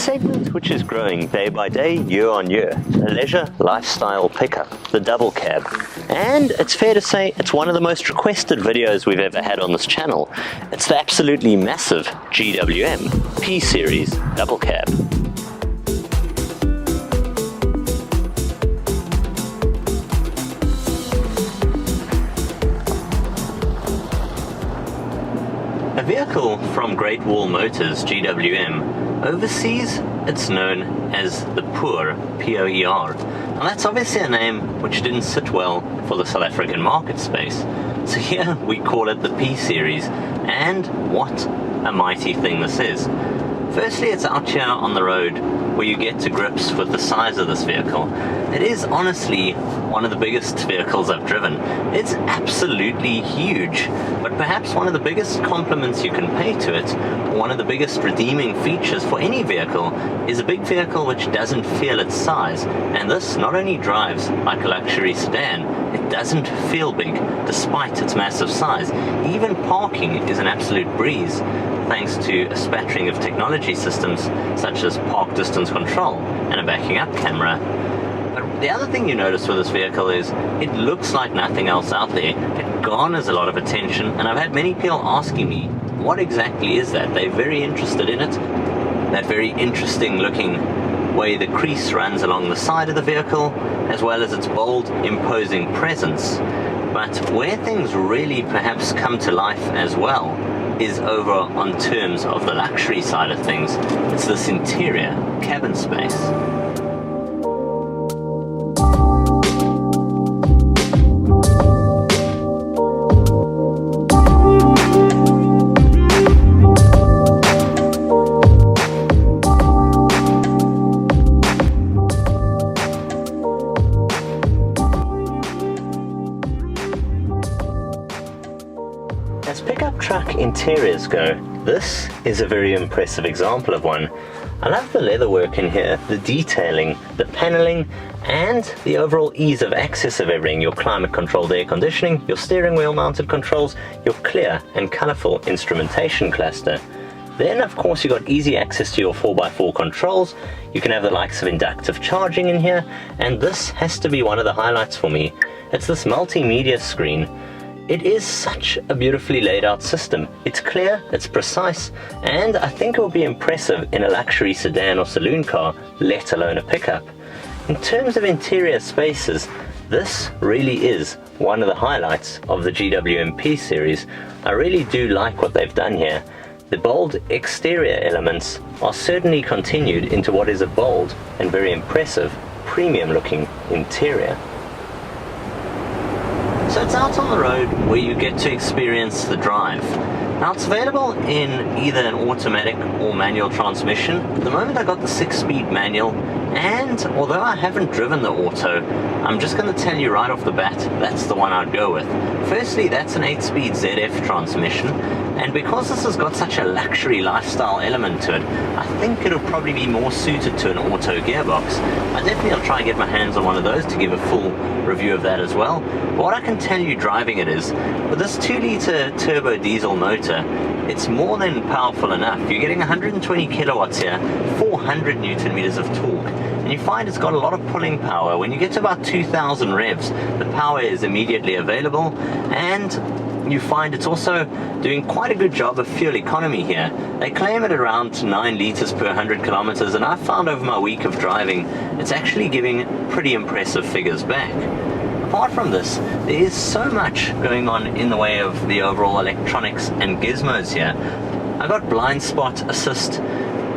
segment which is growing day by day, year on year, a leisure lifestyle pickup, the double cab. And it's fair to say it's one of the most requested videos we've ever had on this channel. It's the absolutely massive GWM P-Series Doublecab. A vehicle from Great Wall Motors, GWM. Overseas, it's known as the Poer, P-O-E-R. Now that's obviously a name which didn't sit well for the South African market space. So here we call it the P-Series, and what a mighty thing this is. Firstly, it's out here on the road where you get to grips with the size of this vehicle. It is honestly one of the biggest vehicles I've driven. It's absolutely huge, but perhaps one of the biggest compliments you can pay to it, one of the biggest redeeming features for any vehicle, is a big vehicle which doesn't feel its size. And this not only drives like a luxury sedan, it doesn't feel big despite its massive size. Even parking is an absolute breeze, thanks to a spattering of technology systems such as park distance control and a backing up camera. But the other thing you notice with this vehicle is it looks like nothing else out there. It garners a lot of attention, and I've had many people asking me, what exactly is that? They're very interested in it. That very interesting looking way the crease runs along the side of the vehicle, as well as its bold, imposing presence. But where things really perhaps come to life as well is over on terms of the luxury side of things. It's this interior cabin space. As pickup truck interiors go, this is a very impressive example of one. I love the leatherwork in here, the detailing, the paneling, and the overall ease of access of everything. Your climate controlled air conditioning, your steering wheel mounted controls, your clear and colorful instrumentation cluster. Then of course you got easy access to your 4x4 controls. You can have the likes of inductive charging in here, and this has to be one of the highlights for me. It's this multimedia screen. It is such a beautifully laid out system. It's clear, it's precise, and I think it will be impressive in a luxury sedan or saloon car, let alone a pickup. In terms of interior spaces, this really is one of the highlights of the GWM P-Series. I really do like what they've done here. The bold exterior elements are certainly continued into what is a bold and very impressive, premium looking interior. So it's out on the road where you get to experience the drive. Now it's available in either an automatic or manual transmission. At the moment I got the 6-speed manual, and although I haven't driven the auto, I'm just going to tell you right off the bat, that's the one I'd go with. Firstly, that's an 8-speed ZF transmission, and because this has got such a luxury lifestyle element to it, I think it'll probably be more suited to an auto gearbox. I definitely will try and get my hands on one of those to give a full review of that as well. But what I can tell you driving it is, with this 2-litre turbo diesel motor, it's more than powerful enough. You're getting 120 kilowatts here, 400 newton meters of torque, and you find it's got a lot of pulling power. When you get to about 2,000 revs, the power is immediately available, and you find it's also doing quite a good job of fuel economy here. They claim it around 9 liters per 100 kilometers, and I've found over my week of driving, it's actually giving pretty impressive figures back. Apart from this, there is so much going on in the way of the overall electronics and gizmos here. I've got blind spot assist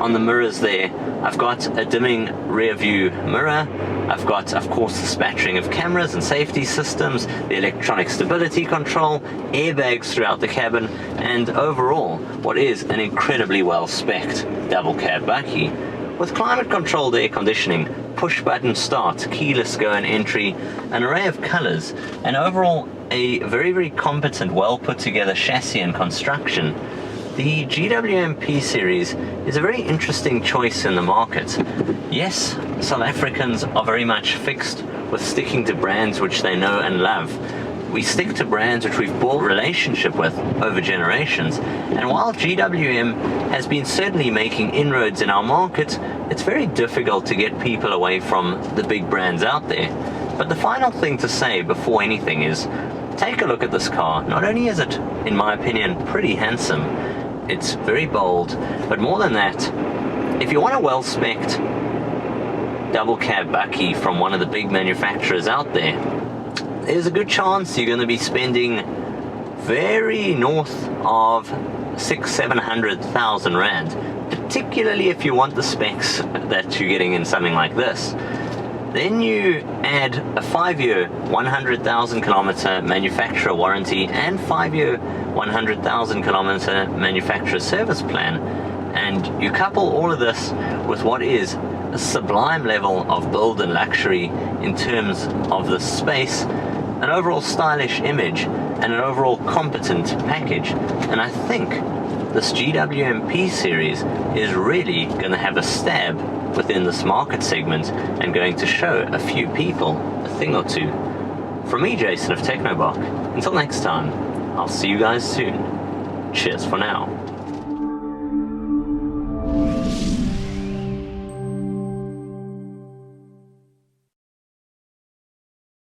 on the mirrors there. I've got a dimming rear view mirror. I've got, of course, the spattering of cameras and safety systems, the electronic stability control, airbags throughout the cabin, and overall, what is an incredibly well-spec'd double cab bakkie. With climate controlled air conditioning, push button start, keyless go and entry, an array of colors, and overall a very competent, well put together chassis and construction, the GWM P-Series is a very interesting choice in the market. Yes, South Africans are very much fixed with sticking to brands which they know and love, We stick to brands which we've built a relationship with over generations. And while GWM has been certainly making inroads in our market, it's very difficult to get people away from the big brands out there. But the final thing to say before anything is, take a look at this car. Not only is it, in my opinion, pretty handsome, it's very bold, but more than that, if you want a well-spec'd double cab bakkie from one of the big manufacturers out there, there's a good chance you're going to be spending very north of 600,000-700,000 rand, particularly if you want the specs that you're getting in something like this. Then you add a 5-year 100,000 kilometer manufacturer warranty and 5-year 100,000 kilometer manufacturer service plan, and you couple all of this with what is a sublime level of build and luxury in terms of the space, an overall stylish image, and an overall competent package. And I think this GWM P-Series is really going to have a stab within this market segment and going to show a few people a thing or two. From me, Jason of TechnoBok, until next time, I'll see you guys soon. Cheers for now.